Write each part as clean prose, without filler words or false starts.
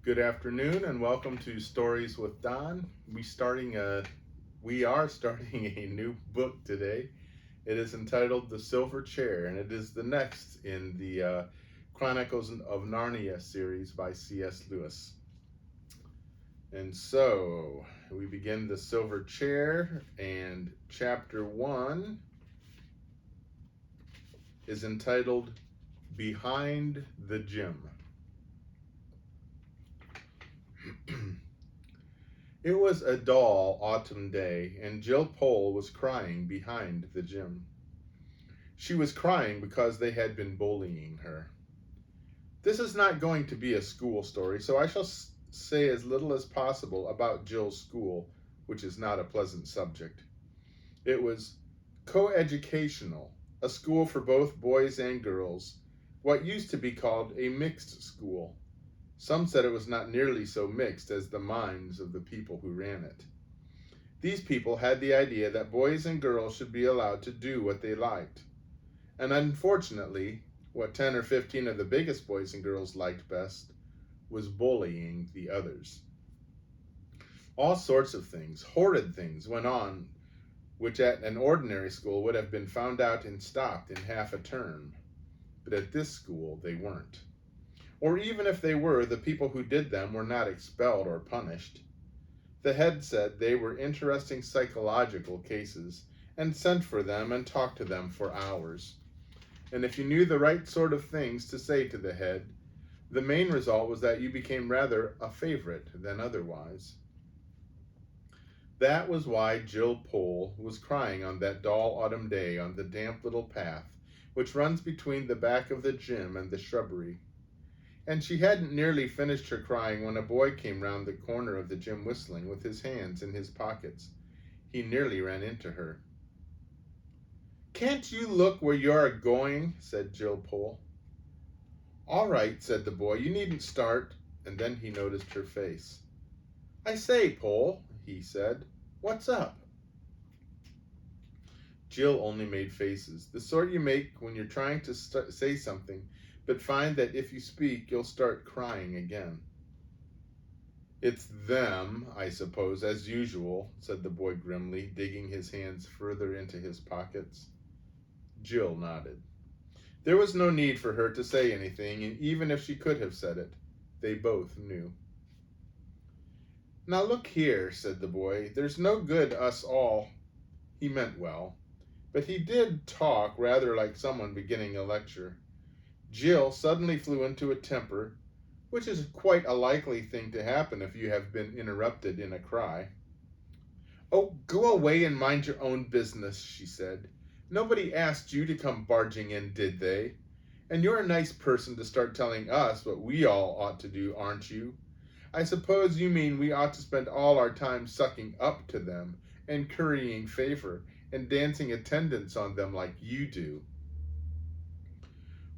Good afternoon and welcome to Stories with Don. We are starting a new book today. It is entitled The Silver Chair, and it is the next in the Chronicles of Narnia series by C.S. Lewis. And so we begin The Silver Chair, and chapter 1 is entitled Behind the Gym. It was a dull autumn day, and Jill Pole was crying behind the gym. She was crying because they had been bullying her. This is not going to be a school story, so I shall say as little as possible about Jill's school, which is not a pleasant subject. It was coeducational, a school for both boys and girls, what used to be called a mixed school. Some said it was not nearly so mixed as the minds of the people who ran it. These people had the idea that boys and girls should be allowed to do what they liked. And unfortunately, what 10 or 15 of the biggest boys and girls liked best was bullying the others. All sorts of things, horrid things, went on which at an ordinary school would have been found out and stopped in half a term. But at this school, they weren't. Or even if they were, the people who did them were not expelled or punished. The head said they were interesting psychological cases and sent for them and talked to them for hours. And if you knew the right sort of things to say to the head, the main result was that you became rather a favorite than otherwise. That was why Jill Pole was crying on that dull autumn day on the damp little path which runs between the back of the gym and the shrubbery. And she hadn't nearly finished her crying when a boy came round the corner of the gym whistling with his hands in his pockets. He nearly ran into her. "Can't you look where you are going?" said Jill Pole. "All right," said the boy, "you needn't start." And then he noticed her face. "I say, Pole," he said, "what's up?" Jill only made faces, the sort you make when you're trying to say something but find that if you speak, you'll start crying again. "It's them, I suppose, as usual," said the boy grimly, digging his hands further into his pockets. Jill nodded. There was no need for her to say anything, and even if she could have said it, they both knew. "Now look here," said the boy, "there's no good us all—" He meant well, but he did talk rather like someone beginning a lecture. Jill suddenly flew into a temper, which is quite a likely thing to happen if you have been interrupted in a cry. "Oh, go away and mind your own business," she said. "Nobody asked you to come barging in, did they? And you're a nice person to start telling us what we all ought to do, aren't you? I suppose you mean we ought to spend all our time sucking up to them and currying favor and dancing attendance on them like you do."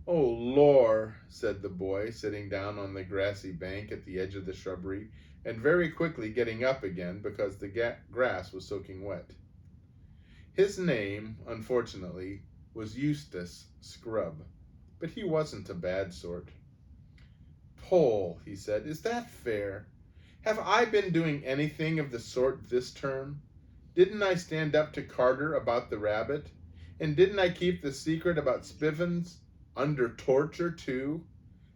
"Oh, Lor," said the boy, sitting down on the grassy bank at the edge of the shrubbery, and very quickly getting up again because the grass was soaking wet. His name, unfortunately, was Eustace Scrubb, but he wasn't a bad sort. "Pole," he said, "is that fair? Have I been doing anything of the sort this term? Didn't I stand up to Carter about the rabbit? And didn't I keep the secret about Spivens? Under torture, too?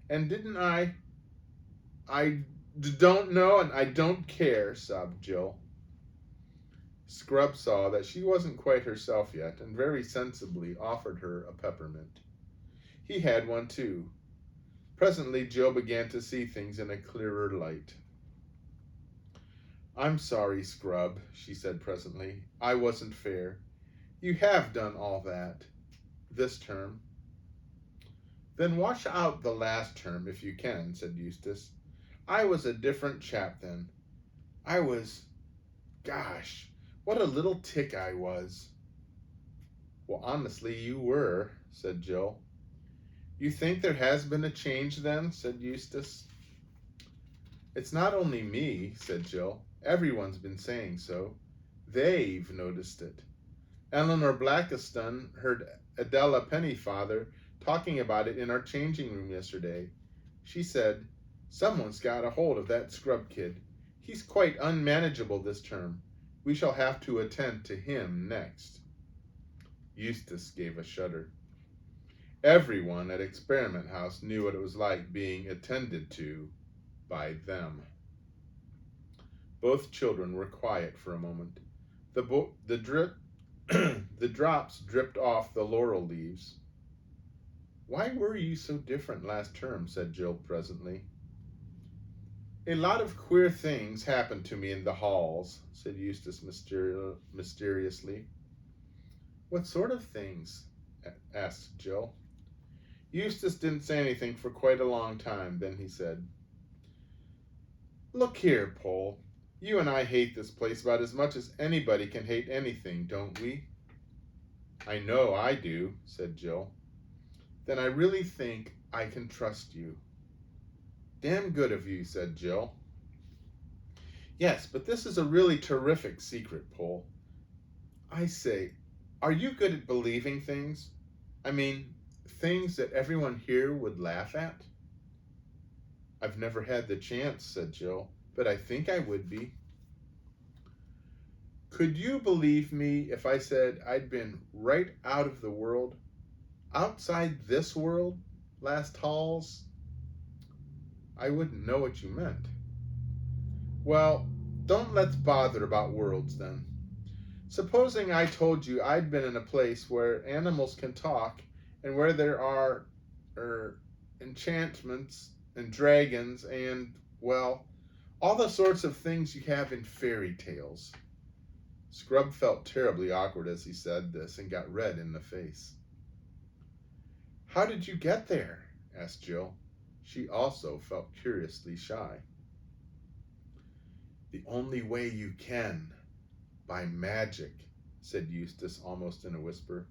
And didn't I don't know and I don't care," sobbed Jill. Scrub saw that she wasn't quite herself yet and very sensibly offered her a peppermint. He had one, too. Presently, Jill began to see things in a clearer light. "I'm sorry, Scrub," she said presently. "I wasn't fair. You have done all that. This term." "Then wash out the last term if you can," said Eustace. "I was a different chap then. I was— Gosh, what a little tick I was." "Well, honestly, you were," said Jill. "You think there has been a change then?" said Eustace. "It's not only me," said Jill. "Everyone's been saying so. They've noticed it. Eleanor Blackiston heard Adela Pennyfather talking about it in our changing room yesterday. She said, Someone's got a hold of that scrub kid. He's quite unmanageable this term. We shall have to attend to him next." Eustace gave a shudder. Everyone at Experiment House knew what it was like being attended to by them. Both children were quiet for a moment. The drops dripped off the laurel leaves. "Why were you so different last term?" said Jill presently. "A lot of queer things happened to me in the halls," said Eustace mysteriously. "What sort of things?" asked Jill. Eustace didn't say anything for quite a long time. Then he said, "Look here, Pole. You and I hate this place about as much as anybody can hate anything, don't we?" "I know I do," said Jill. "Then I really think I can trust you." "Damn good of you," said Jill. "Yes, but this is a really terrific secret, Pole. I say, are you good at believing things? I mean, things that everyone here would laugh at?" "I've never had the chance," said Jill, "but I think I would be." "Could you believe me if I said I'd been right out of the world, outside this world, last halls?" "I wouldn't know what you meant." "Well, don't let's bother about worlds then. Supposing I told you I'd been in a place where animals can talk and where there are, enchantments and dragons and, well, all the sorts of things you have in fairy tales." Scrub felt terribly awkward as he said this and got red in the face. "How did you get there?" asked Jill. She also felt curiously shy. "The only way you can, by magic," said Eustace almost in a whisper.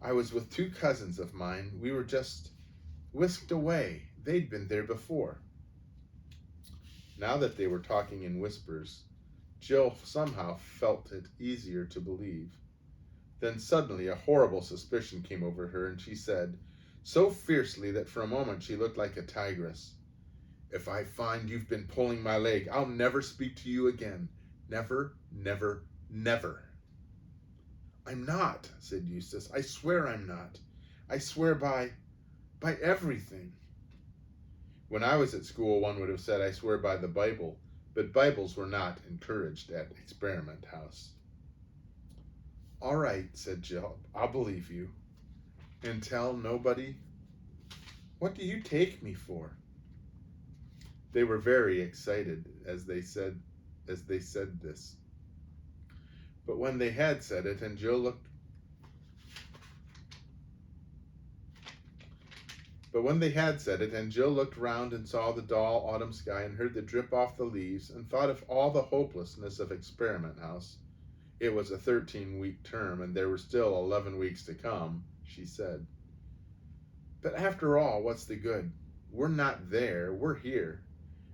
"I was with two cousins of mine. We were just whisked away. They'd been there before." Now that they were talking in whispers, Jill somehow felt it easier to believe. Then suddenly a horrible suspicion came over her, and she said, so fiercely that for a moment she looked like a tigress, "If I find you've been pulling my leg, I'll never speak to you again. Never, never, never." "I'm not," said Eustace. "I swear I'm not. I swear by everything." "When I was at school, one would have said, 'I swear by the Bible,' but Bibles were not encouraged at Experiment House." "All right," said Jill. "I'll believe you. And tell nobody? What do you take me for?" They were very excited as they said this. But when they had said it, and Jill looked round and saw the dull autumn sky and heard the drip off the leaves and thought of all the hopelessness of Experiment House. It was a 13-week term, and there were still 11 weeks to come, she said, "But after all, what's the good? We're not there, we're here,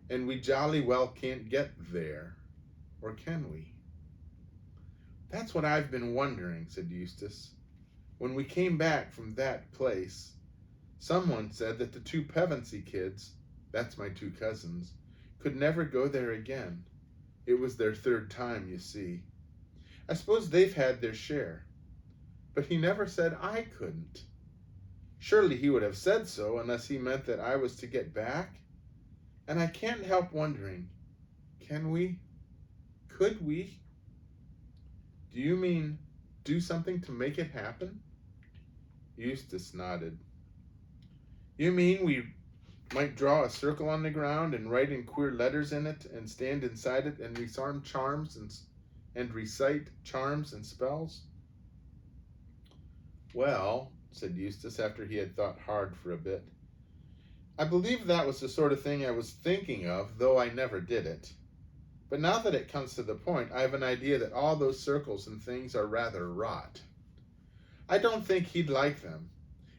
and we jolly well can't get there. Or can we?" "That's what I've been wondering," said Eustace. "When we came back from that place, someone said that the two Pevensey kids, that's my two cousins, could never go there again. It was their third time, you see. I suppose they've had their share. But he never said I couldn't. Surely he would have said so unless he meant that I was to get back. And I can't help wondering, can we? Could we?" "Do you mean do something to make it happen?" Eustace nodded. "You mean we might draw a circle on the ground and write in queer letters in it and stand inside it and recite charms and spells?" "Well," said Eustace after he had thought hard for a bit, "I believe that was the sort of thing I was thinking of, though I never did it. But now that it comes to the point, I have an idea that all those circles and things are rather rot. I don't think he'd like them.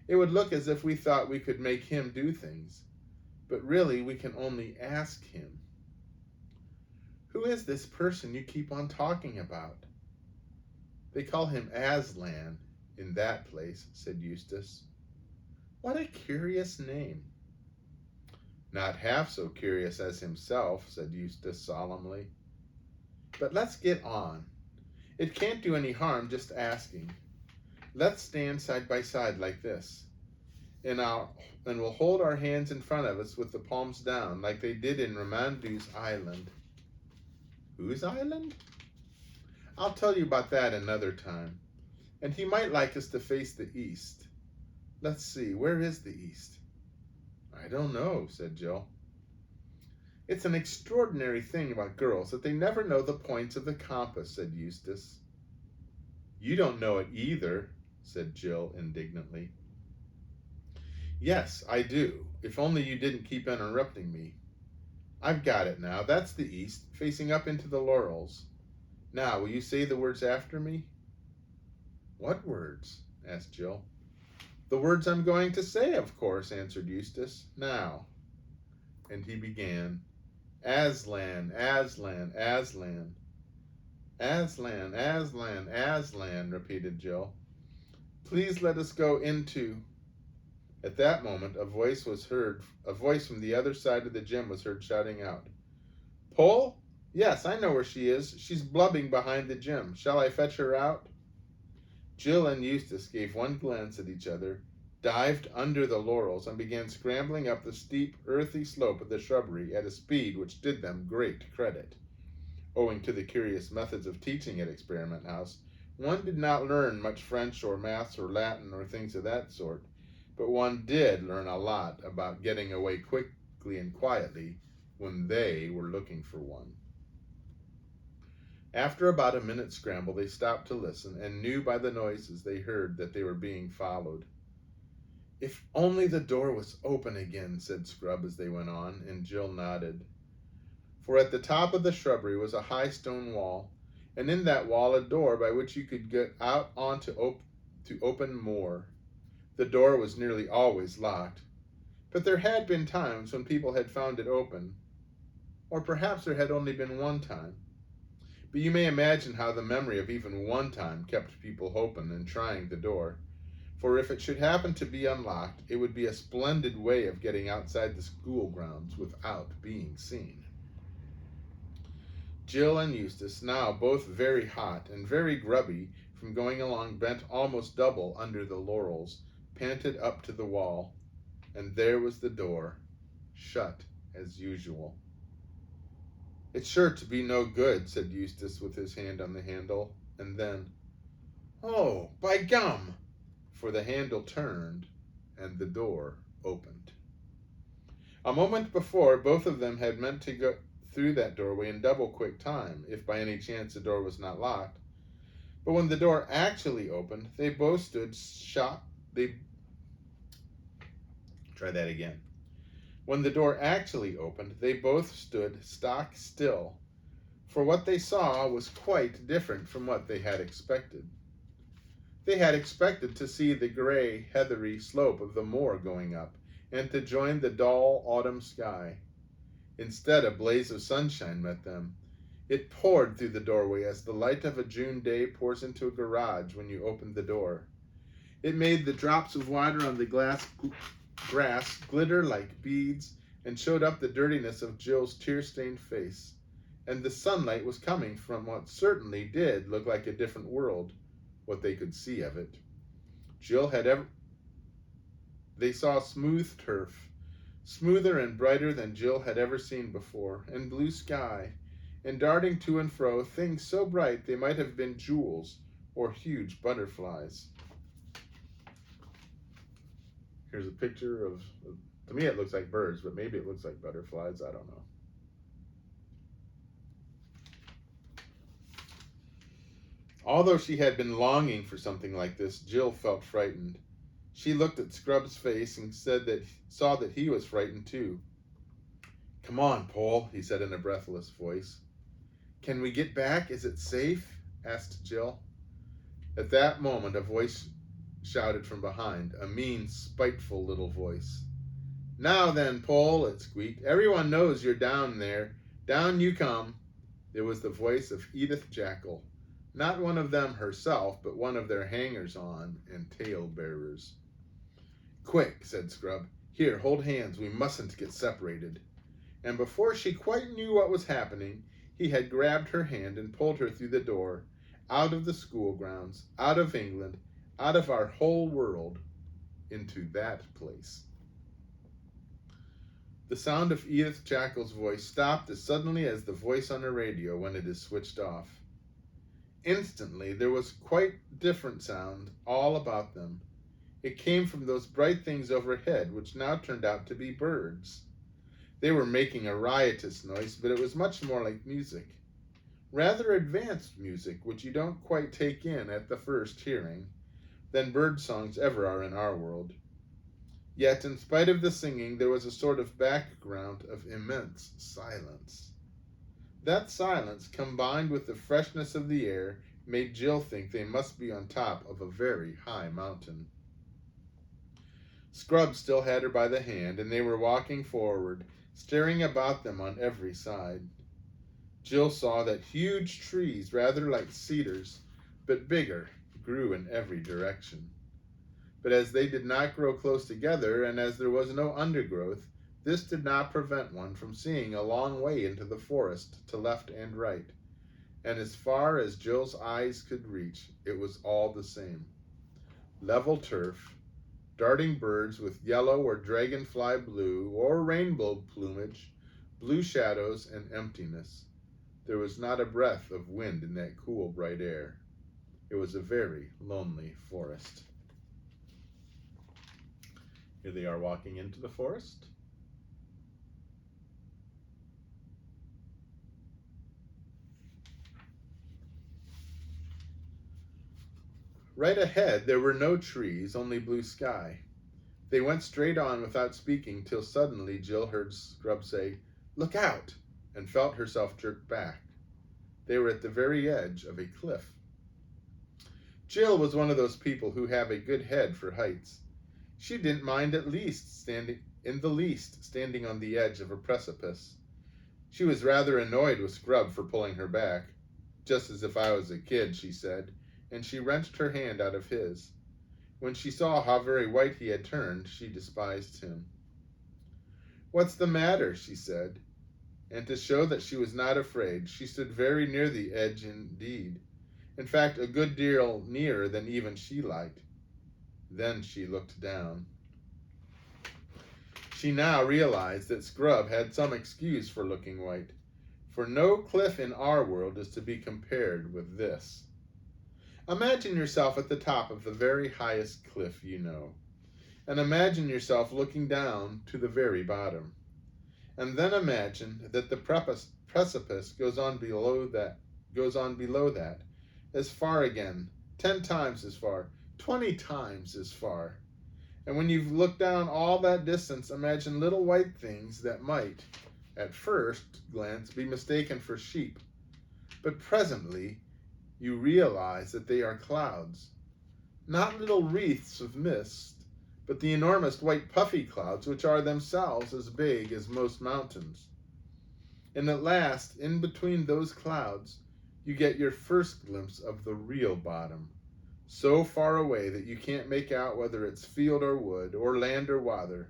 It would look as if we thought we could make him do things. But really, we can only ask him." "Who is this person you keep on talking about?" "They call him Aslan in that place," said Eustace. "What a curious name." Not half so curious as himself, said Eustace solemnly. But let's get on. It can't do any harm just asking. Let's stand side by side like this, and we'll hold our hands in front of us with the palms down, like they did in Ramandu's island. Whose island? I'll tell you about that another time. And he might like us to face the east. Let's see, where is the east? I don't know, said Jill. It's an extraordinary thing about girls that they never know the points of the compass, said Eustace. You don't know it either, said Jill indignantly. Yes, I do, if only you didn't keep interrupting me. I've got it now. That's the east, facing up into the laurels. Now, will you say the words after me? What words? Asked Jill. The words I'm going to say, of course, answered Eustace. Now. And he began. Aslan, Aslan, Aslan. Aslan, Aslan, Aslan, repeated Jill. Please let us go into... At that moment, a voice from the other side of the gym was heard shouting out. Pole? Yes, I know where she is. She's blubbing behind the gym. Shall I fetch her out? Jill and Eustace gave one glance at each other, dived under the laurels, and began scrambling up the steep, earthy slope of the shrubbery at a speed which did them great credit. Owing to the curious methods of teaching at Experiment House, one did not learn much French or maths or Latin or things of that sort, but one did learn a lot about getting away quickly and quietly when they were looking for one. After about a minute's scramble, they stopped to listen and knew by the noises they heard that they were being followed. If only the door was open again, said Scrub as they went on, and Jill nodded. For at the top of the shrubbery was a high stone wall, and in that wall a door by which you could get out on to open more. The door was nearly always locked, but there had been times when people had found it open, or perhaps there had only been one time. But you may imagine how the memory of even one time kept people open and trying the door, for if it should happen to be unlocked, it would be a splendid way of getting outside the school grounds without being seen. Jill and Eustace, now both very hot and very grubby from going along bent almost double under the laurels, panted up to the wall, and there was the door, shut as usual. It's sure to be no good, said Eustace with his hand on the handle, and then, oh, by gum! For the handle turned, and the door opened. A moment before, both of them had meant to go through that doorway in double quick time, if by any chance the door was not locked. But when the door actually opened, they both stood When the door actually opened, they both stood stock still, for what they saw was quite different from what they had expected. They had expected to see the gray, heathery slope of the moor going up, and to join the dull autumn sky. Instead, a blaze of sunshine met them. It poured through the doorway as the light of a June day pours into a garage when you open the door. It made the drops of water on the grass glitter like beads and showed up the dirtiness of Jill's tear-stained face. And the sunlight was coming from what certainly did look like a different world, what they could see of it. They saw smooth turf, smoother and brighter than Jill had ever seen before, and blue sky, and darting to and fro things so bright they might have been jewels or huge butterflies. Here's a picture of, to me it looks like birds, but maybe it looks like butterflies, I don't know. Although she had been longing for something like this, Jill felt frightened. She looked at Scrub's face and saw that he was frightened too. Come on, Pole, he said in a breathless voice. Can we get back? Is it safe? Asked Jill. At that moment, a voice shouted from behind, a mean, spiteful little voice. Now then, Pole, it squeaked. Everyone knows you're down there. Down you come. It was the voice of Edith Jackal. Not one of them herself, but one of their hangers-on and tale-bearers. Quick, said Scrub. Here, hold hands. We mustn't get separated." And before she quite knew what was happening, he had grabbed her hand and pulled her through the door, out of the school grounds, out of England, out of our whole world, into that place. The sound of Edith Jackal's voice stopped as suddenly as the voice on a radio when it is switched off. Instantly, there was quite different sound all about them. It came from those bright things overhead, which now turned out to be birds. They were making a riotous noise, but it was much more like music. Rather advanced music, which you don't quite take in at the first hearing, than bird songs ever are in our world. Yet, in spite of the singing, there was a sort of background of immense silence. That silence, combined with the freshness of the air, made Jill think they must be on top of a very high mountain. Scrub still had her by the hand, and they were walking forward, staring about them on every side. Jill saw that huge trees, rather like cedars, but bigger, grew in every direction. But as they did not grow close together, and as there was no undergrowth, this did not prevent one from seeing a long way into the forest to left and right. And as far as Jill's eyes could reach, it was all the same. Level turf, darting birds with yellow or dragonfly blue or rainbow plumage, blue shadows and emptiness. There was not a breath of wind in that cool, bright air. It was a very lonely forest. Here they are walking into the forest. Right ahead, there were no trees, only blue sky. They went straight on without speaking till suddenly Jill heard Scrub say, "Look out!" and felt herself jerked back. They were at the very edge of a cliff. Jill was one of those people who have a good head for heights. She didn't mind standing on the edge of a precipice. She was rather annoyed with Scrub for pulling her back. "Just as if I was a kid," she said, and she wrenched her hand out of his. When she saw how very white he had turned, she despised him. "What's the matter?" she said, and to show that she was not afraid, she stood very near the edge indeed. In fact, a good deal nearer than even she liked. Then she looked down. She now realized that Scrub had some excuse for looking white, for no cliff in our world is to be compared with this. Imagine yourself at the top of the very highest cliff you know, and imagine yourself looking down to the very bottom. And then imagine that the precipice goes on below that, as far again, 10 times as far, 20 times as far. And when you've looked down all that distance, imagine little white things that might, at first glance, be mistaken for sheep. But presently, you realize that they are clouds. Not little wreaths of mist, but the enormous white puffy clouds which are themselves as big as most mountains. And at last, in between those clouds, you get your first glimpse of the real bottom, so far away that you can't make out whether it's field or wood, or land or water.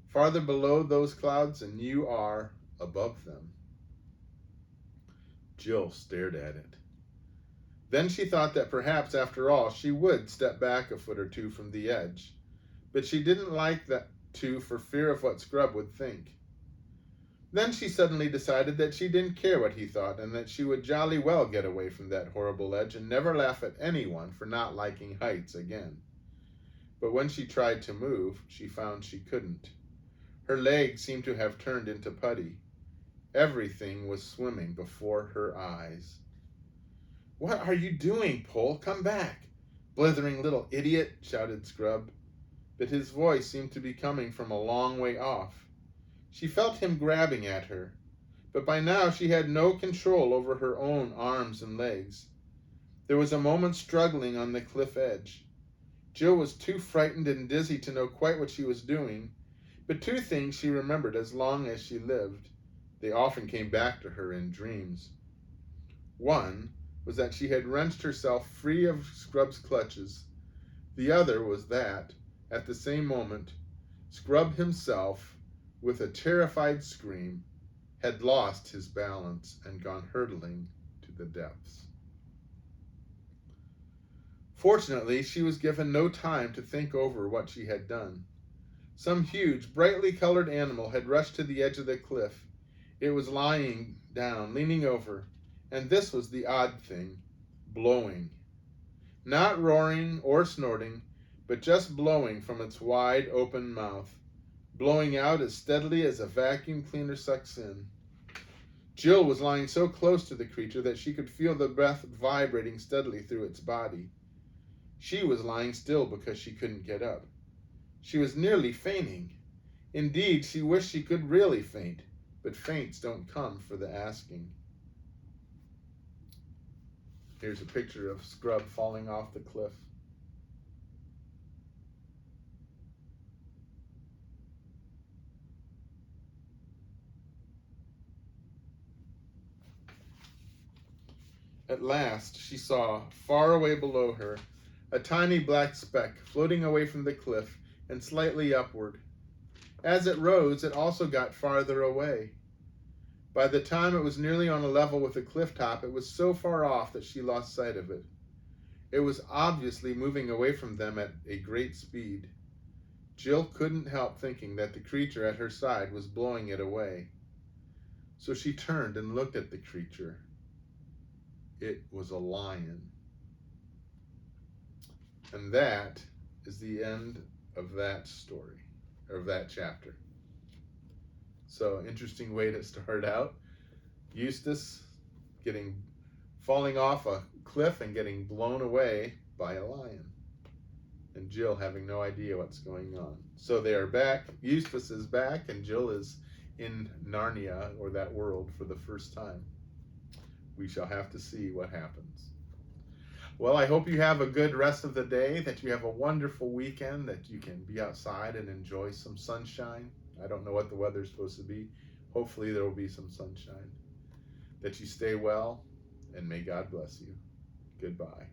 Farther below those clouds and you are above them. Jill stared at it. Then she thought that perhaps, after all, she would step back a foot or two from the edge. But she didn't like that to for fear of what Scrub would think. Then she suddenly decided that she didn't care what he thought, and that she would jolly well get away from that horrible ledge and never laugh at anyone for not liking heights again. But when she tried to move, she found she couldn't. Her legs seemed to have turned into putty. Everything was swimming before her eyes. "What are you doing, Pole? Come back! Blithering little idiot!" shouted Scrub. But his voice seemed to be coming from a long way off. She felt him grabbing at her, but by now she had no control over her own arms and legs. There was a moment's struggling on the cliff edge. Jill was too frightened and dizzy to know quite what she was doing, but two things she remembered as long as she lived. They often came back to her in dreams. One was that she had wrenched herself free of Scrub's clutches. The other was that, at the same moment, Scrub himself, with a terrified scream, had lost his balance and gone hurtling to the depths. Fortunately, she was given no time to think over what she had done. Some huge, brightly colored animal had rushed to the edge of the cliff. It was lying down, leaning over, and this was the odd thing, blowing. Not roaring or snorting, but just blowing from its wide open mouth, blowing out as steadily as a vacuum cleaner sucks in. Jill was lying so close to the creature that she could feel the breath vibrating steadily through its body. She was lying still because she couldn't get up. She was nearly fainting. Indeed, she wished she could really faint, but faints don't come for the asking. Here's a picture of Scrub falling off the cliff. At last, she saw, far away below her, a tiny black speck floating away from the cliff and slightly upward. As it rose, it also got farther away. By the time it was nearly on a level with the cliff top, it was so far off that she lost sight of it. It was obviously moving away from them at a great speed. Jill couldn't help thinking that the creature at her side was blowing it away. So she turned and looked at the creature. It was a lion. And that is the end of that story, or of that chapter. So, interesting way to start out. Eustace falling off a cliff and getting blown away by a lion. And Jill having no idea what's going on. So they are back. Eustace is back, and Jill is in Narnia, or that world, for the first time. We shall have to see what happens. Well, I hope you have a good rest of the day, that you have a wonderful weekend, that you can be outside and enjoy some sunshine. I don't know what the weather's supposed to be. Hopefully there will be some sunshine. That you stay well, and may God bless you. Goodbye.